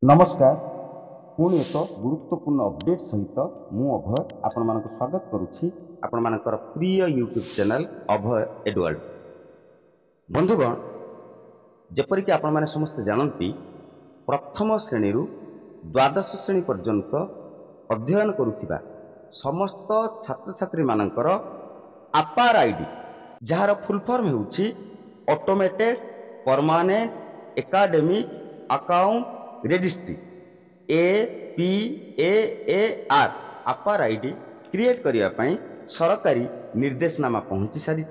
नमस्कार पुणी एक गुरुत्वपूर्ण अपडेट सहित मु अभय आपण मानक स्वागत करुछि आपण मानकर प्रिय यूट्यूब चैनल अभय एडवर्ड। बंधुगण, जेपरिक आपण माने समस्त जानती प्रथम श्रेणी द्वादश श्रेणी पर्यंत अध्ययन करुथिबा समस्त छात्र छात्री मानकर आपार आईडी जार फुल फॉर्म हेउछि automated permanent academic account registry APAAR APAAR ID create करिया पई सरकारी निर्देशनामा पहुंची सारी।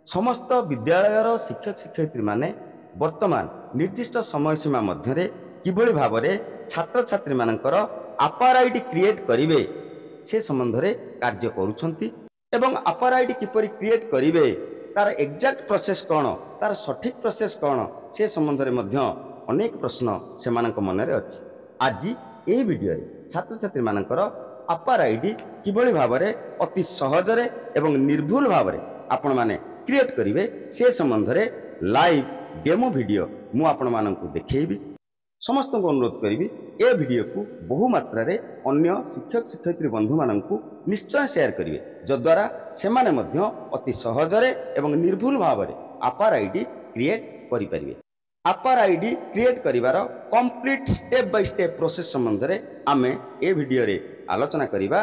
समस्त विद्यालयर शिक्षक शिक्षयित्री माने वर्तमान निर्दिष्ट समय सीमा मध्य किभली भावरे छात्र छात्री मानकर आपार आईडी क्रिएट करिवे से संबंध रे कार्य करूछंती एवं आपार आईडी किपरि क्रिएट करिवे तार एग्जैक्ट प्रोसेस कौन तार सठिक प्रोसेस कौन से संबंध रे मध्य अनेक प्रश्न से मन रे अछि। आज ये वीडियो छात्र छात्री मानकर आपार आईडी किभली भावरे अति सहज रे एवं निर्भुल भावरे आपण माने क्रिएट करिवे से संबंध रे लाइव डेमो वीडियो मु आपण मानकु देखैबी। समस्त को अनुरोध करी ए वीडियो को बहु मात्रा रे अन्य शिक्षक शिक्षयित्री बंधु मानकु निश्चय शेयर करिवे जद्वारा से माने मध्य अति सहज रे एवं निर्भुल भावरे आपार आईडी क्रिएट करि परिवे। आपार आईडी क्रिएट करिवार complete step by step process संबंध रे आमे ए वीडियो रे आलोचना करिवा।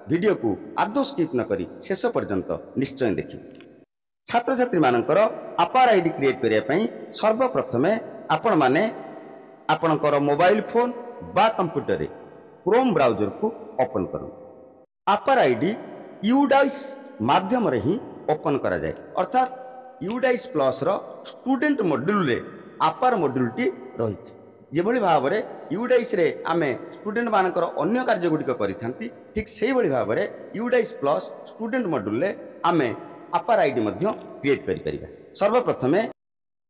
वीडियो को आदौ स्किप न करी शेष पर्यंत निश्चय देखिबे। छात्र छात्री मानकर आपार आईडी क्रिएट करिया पई सर्वप्रथमे आपण माने आपणकर मोबाइल फोन बा कंप्यूटर रे क्रोम ब्राउजर को ओपन करूँ। आपार आईडी यूडाइस माध्यम रे ही ओपन करा जाए अर्थात यूडाइस प्लस रो स्टूडेंट मॉड्यूल रे आपार मॉड्यूल टी रही जेभली भाव रे यूडाइस रे आमे स्टूडेंट मानकर अन्य कार्य गुडिक करिथांती ठीक सेही भली भाव रे यूडाइस प्लस स्टूडेंट मॉड्यूल रे आमे आपार आईडी मध्य क्रिएट करि परिबा। सर्वप्रथमे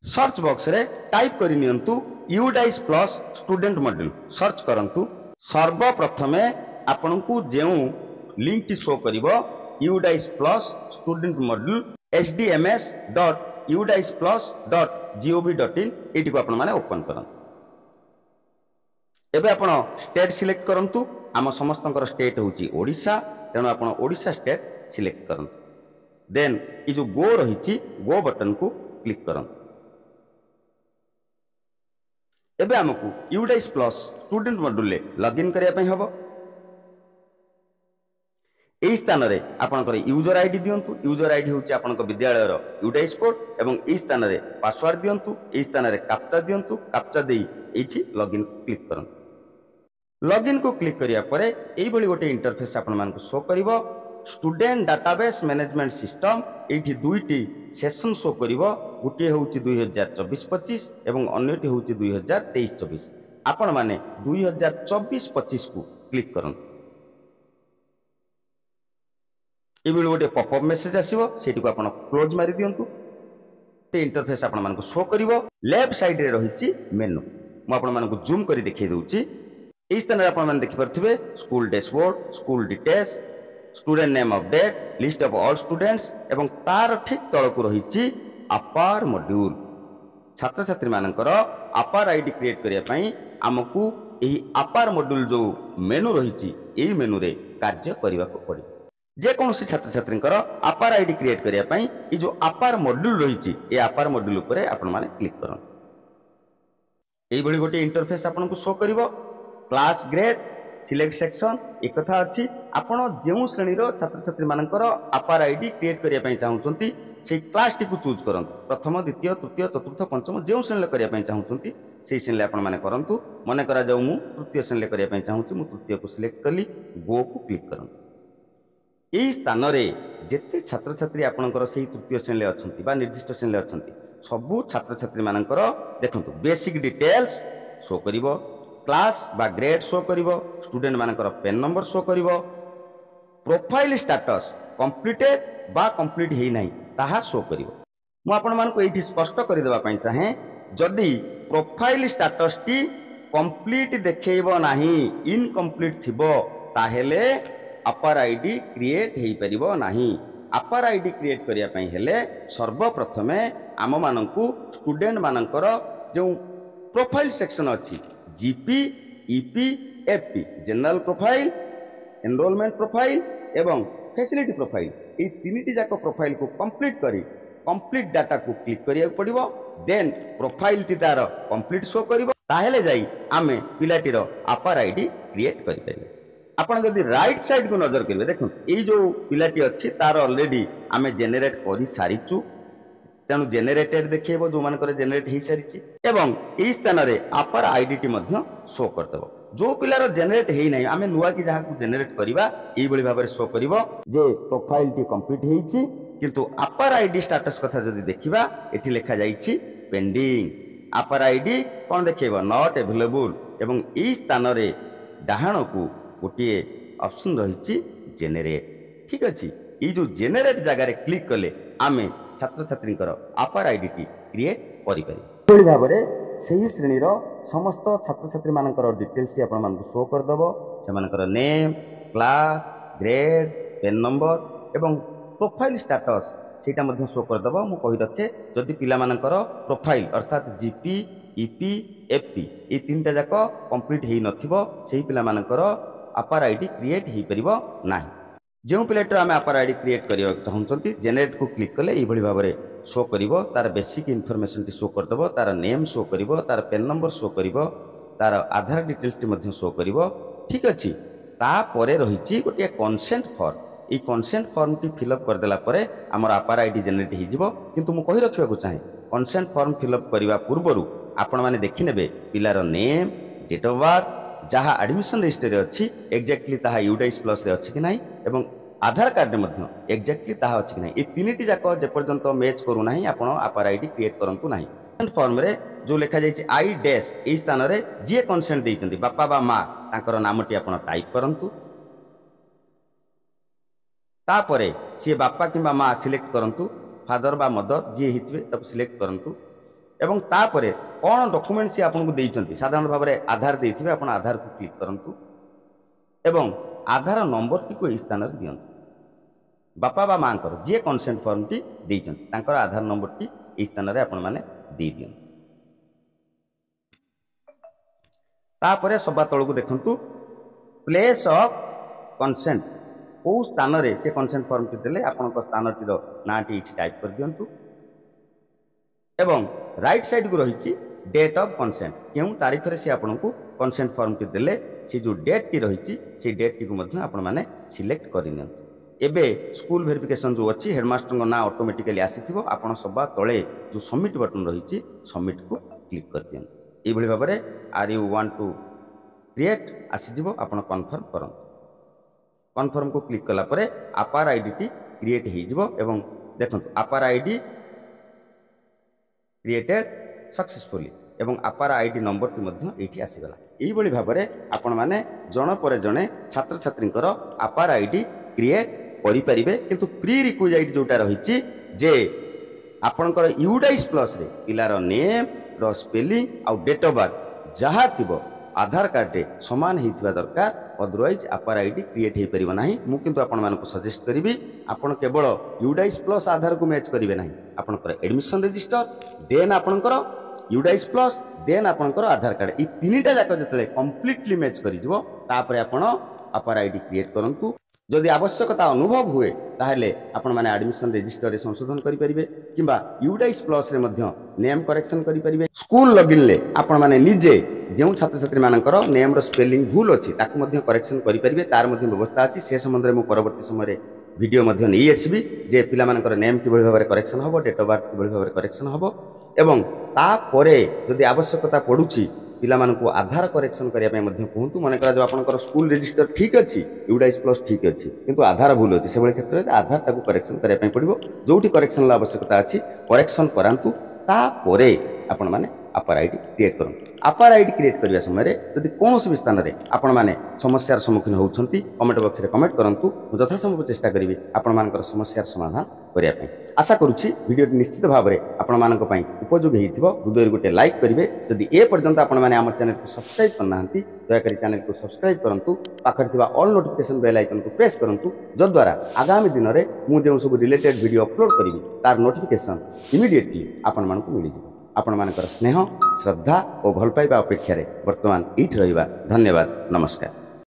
सर्च बॉक्स रे टाइप करि नियंतु UDISE plus student module search करंतु। सर्वप्रथमे आपनकु जेउ लिंक टी शो करिवो UDISE plus student module hdms.udisplus.gov.in एटी को आपण माने ओपन करन। एबे आपण स्टेट सिलेक्ट करंतु। आम समस्तंकर स्टेट होची ओडिशा तेणु आपण ओडिशा स्टेट सिलेक्ट करन। देन ई जो गो रहिची गो बटन को क्लिक करन। एबे हमकु यूडाइस प्लस स्टूडेंट मॉड्यूल ले लॉगिन करिया पई हबो। एई स्थान रे आपनकर यूजर आईडी दियंतु। यूजर आईडी होची आपनकर विद्यालय रो यूडाइस कोड एवं एई स्थान रे पासवर्ड दियंतु। एई स्थान रे कैप्चा दियंतु। कैप्चा देई एठी लॉगिन क्लिक करन। लॉगिन को क्लिक करिया परे एई भली गोटे इंटरफेस आपन मान को शो करिवो। स्टूडेंट डाटाबेस मैनेजमेंट सिस्टम एठी दुईटी सेशन शो करिवो। गुटे होची 2024-25 एवं अन्यटी होची 2023-24। आपण माने 2024-25 को क्लिक करन। ये गोटे पॉपअप मेसेज आसीबो सेठी को आपण क्लोज मारि दियंतु। ते इंटरफेस आपण मान को शो करिवो। लेफ्ट साइड रे रहिची मेनू मु आपण मान को जूम करी देखै दउची। एई स्थान रे आपण मान देखि परथिबे school dashboard, school details, student name update, list of all students एवं तार ठीक तळ को रहिची आपार मॉड्यूल। छात्र छात्री मानकर आपार आईडी क्रिएट करिया पई हमकु एही आपार मॉड्यूल जो मेनू रहिची एई मेनू रे कार्य करिवा को पड़ी। जे कौन छात्र छात्री आपार आईडी क्रिएट करिया पई ई जो आपार मॉड्यूल रहिची ए आपार मॉड्यूल उपरे आपण माने क्लिक करन। एई भली गोटे इंटरफेस आपन को शो करिवो। क्लास ग्रेड सिलेक्ट सेक्शन एक कथा अछि आपण जेउ श्रेणी रो छात्र छात्री मानकर आपार आईडी क्रिएट करिया पई चाहुचंती से क्लास टी को चूज करन। प्रथम द्वितीय तृतीय चतुर्थ पंचम जेउ श्रेणी करिया पई चाहुचंती से श्रेणी आपण माने करंतु। मने करा जाऊ मु तृतीय श्रेणी करिया पई चाहुची मु तृतीय को सिलेक्ट कली गो को क्लिक करन। एई स्थान रे जेते छात्र छात्री आपनकर सेही तृतीय श्रेणी अछंती बा निर्दिष्ट श्रेणी अछंती सबु छात्र छात्री मानकर देखंतु बेसिक डिटेल्स शो करिवो। क्लास बा ग्रेड शो करिवो। स्टूडेंट मानकर पेन नंबर शो करिवो। प्रोफाइल स्टेटस कंप्लीटेड बा कंप्लीट हेई नाही ताहा शो करिवो। मु आपण मान को एठी स्पष्ट करि देबा पई चाहे जदी प्रोफाइल स्टेटस टी कंप्लीट देखैबो नाही इनकम्प्लीट थिबो ताहेले आपार आईडी क्रिएट हेई परिबो नाही। आपार आईडी क्रिएट करिया पई हेले सर्वप्रथमे आम मानकु स्टूडेंट मानकर जो प्रोफाइल सेक्शन अच्छी GP EP FP general profile enrolment profile एवं फैसिलिटी प्रोफाइल ये तीन जाक प्रोफाइल को कंप्लीट करी कंप्लीट डाटा को क्लिक करिया पड़िबो देन प्रोफाइल टी तार कंप्लीट शो करिवो ताहेले जाई आमे पिलाटीर अपर आईडी क्रिएट करि परिबे। आपण जदि राइट साइड को नजर करिवे देखो ये जो पिलाटी अछि तार ऑलरेडी आमे जेनेरेट करि सारिचु तेणु जेनेरेटेड देखिए जो मानकर जेनेरेट हो सारी एवं यही स्थान में अपर आईडी मध्य शो करदेव जो पिलार जेनेरेट है ना आम नुआ कि जहाँ जेनेरेट करवा ये भाव में शो कर जे प्रोफाइल टी कंप्लीट होती किंतु अपर आईडी स्टेटस कथा जदि देखा ये लिखा जाइए पेंडिंग अपर आईडी कौन देखेब नॉट अवेलेबल एवं यही स्थान में डाहाण को गोटे ऑप्शन रही जेनेरेट ठीक अच्छे ये जो जेनेरेट जगह क्लिक कले आमे छात्र छात्री अपर आईडी टी क्रिएट करि भाव में सही श्रेणीर समस्त छात्र छात्री मानकर डिटेल्स टी आपण मानक शो करदेव से name class grade PAN number एवं प्रोफाइल स्टेटस सेटा मध्य शो करदेव मु कहि रखे जदि पिला मानकर प्रोफाइल अर्थात जीपी ईपी एफपी ये तीनटा जाक कंप्लीट हो नथिबो सेही पिला मानकर अपर आईडी क्रिएट हो परिबो नाही। जो पिलाटर आम अपर आईडी क्रिएट करने चाहते जेनेरेट को क्लिक कले ये भाव में शो कर तार बेसिक इनफॉरमेशन टी शो करदेव तार नेम शो कर तार पेन नंबर शो कर तार आधार डिटेल्स टी शो कर ठीक अच्छे तापर रही गोटे कंसेंट फॉर्म ये कंसेंट फॉर्म टी फिलअप करदेला आमर अपर आईडी जेनेरेट हो किंतु मु कहि रखा चाहे कंसेंट फॉर्म फिलअप करने पूर्व आपण मैंने देखिने पिलार नेम डेट ऑफ बर्थ जहाँ एडमिशन रजिस्टर अच्छी एक्जाक्टली ताहा यूडाइस प्लस रे अच्छी कि नहीं एवं आधार कार्ड में एक्जाक्टली ताहा अच्छी कि नहीं ये तीन जाक जेपर्यंत मैच करूना आपण अपर आईडी क्रिएट करंतु नहीं। फॉर्म रे जो लिखा जाइए आई डैश यही स्थान में जी कंसेंट देइछन्ति बापा बा माँ तांकर नामटी आपण टाइप करंतु तापरे सी बापा किंबा माँ सिलेक्ट करंतु फादर बा मदर जी हितबे तब सिलेक्ट करंतु एवं तापरे कौन डॉक्यूमेंट सी आपको देइछन्ति साधारण भाव में आधार देइथिबे आपण आधार को क्लिक करंतु एवं आधार नंबर टी को इस स्थान रे दियंतु बापा बा माँ जी कंसेंट फॉर्म टी देइछन्ति तांकर आधार नंबर टी इस स्थान रे आपण माने दे दियंतु तापरे सबा तळकु देखंतु प्लेस ऑफ कंसेंट को स्थान रे से कंसेंट फॉर्म टी देले आपण को स्थान टी ना टी टाइप कर दियंतु एवं राइट साइड को रही डेट ऑफ कंसेंट क्यों तारीख रे से आपन को कंसेंट फॉर्म टी देले से जो डेट टी रही से डेट टी को मध्य आपण माने सिलेक्ट करि नियंतु एबे स्कूल वेरिफिकेशन जो अच्छी हेडमास्टर को ना ऑटोमेटिकली आसीथिबो आपण सबा तळे जो सबमिट बटन रही सबमिट को क्लिक कर दियंतु ए भली भाव में are you want to create आसीजिवो आपण कन्फर्म करंतु कन्फर्म को क्लिक कला परे अपर आईडी टी क्रिएट हो जिवो एवं देखंतु अपर आईडी क्रिएटेड सक्सेसफुली एवं अपर आईडी नंबर टी मध्य एठी आसीगला एही बळी भाव में आपण माने जण पर जणे छात्र छात्रींकर अपर आईडी क्रिएट करि परिबे किंतु प्री रिक्विजिट जोटा रहिछि जे आपणकर यूडाइस प्लस रे पिलार नेम रो स्पेलिंग आ डेट ऑफ बर्थ जहा थिबो आधार कार्ड रे समान हेतिबा दरकार अदरवाइज अपर आईडी क्रिएट हो पारिबो नाही मु किंतु आपण मानको सजेस्ट करिवि आपण केवल यूडाइस प्लस आधार को मैच करिवे नाही आपणकर एडमिशन रजिस्टर देन आपणकर यूडाइस प्लस देन आपणकर आधार कार्ड ई तीनटा जाक जतले कंप्लीटली मैच करि जिवो तापरे आपण अपर आईडी क्रिएट करंतु जदि आवश्यकता अनुभव हुए ताहले आपण माने एडमिशन रजिस्टर रे संशोधन करि परिबे किबा यूडाइस प्लस रे मध्य नेम करेक्शन करि परिबे स्कूल लॉगिन ले आपण माने निजे जो छात्र छात्री मानकर नेम रो स्पेलिंग भूल अच्छी ताकू मध्य करेक्शन करि परिबे तार मध्य व्यवस्था अछि से संबंध रे मु परवर्ती समय वीडियो मध्य नै आसीबी जे पिला मानकर नेम किबळी भाबरे करेक्शन हबो डेट ऑफ बर्थ किबळी भाबरे करेक्शन हबो एवं ता परे जदि आवश्यकता पडुची पिला मानकु आधार करेक्शन करिया पे मध्य कहंतु माने करा जो आपनकर स्कूल रजिस्टर ठीक अछि यूडाइस प्लस ठीक अछि किंतु आधार भूल अछि से बळे क्षेत्र रे आधार ताकू करेक्शन करिया पे पडिबो जोठी करेक्शन ला आवश्यकता अछि करेक्शन करांतु ता परे आपण माने अपर आईडी क्रिएट करंतु अपर आईडी क्रिएट करिया समय रे जदि कोनोसी भी स्थान रे आपण माने समस्यार सम्मुखीन होउछंती कमेंट बॉक्स रे कमेंट करंतु मु यथा संभव चेष्टा करिवि आपण मानकर समस्यार समाधान करिया पे आशा करूछि वीडियो निश्चित भाव रे आपण मानक पई उपयोगी हेइथिबो हृदय गोटे लाइक करिवे जदि ए पर्यंत आपण माने हमर चैनल को सब्सक्राइब करनाहंती दया करी चैनल को सब्सक्राइब करंतु पाखर थिबा ऑल नोटिफिकेशन बेल आइकन को प्रेस करंतु जद्वारा आगामी दिन रे मु जेउ सब रिलेटेड वीडियो अपलोड करिवि तार नोटिफिकेशन इमीडिएटली आपण मानक मिलि जिवो ଆପଣମାନଙ୍କର ସ୍ନେହ ଶ୍ରଦ୍ଧା ଓ ଭଲ ପାଇବା ଅପେକ୍ଷାରେ ବର୍ତ୍ତମାନ ଏଇଠି ରହିବା। ଧନ୍ୟବାଦ, ନମସ୍କାର।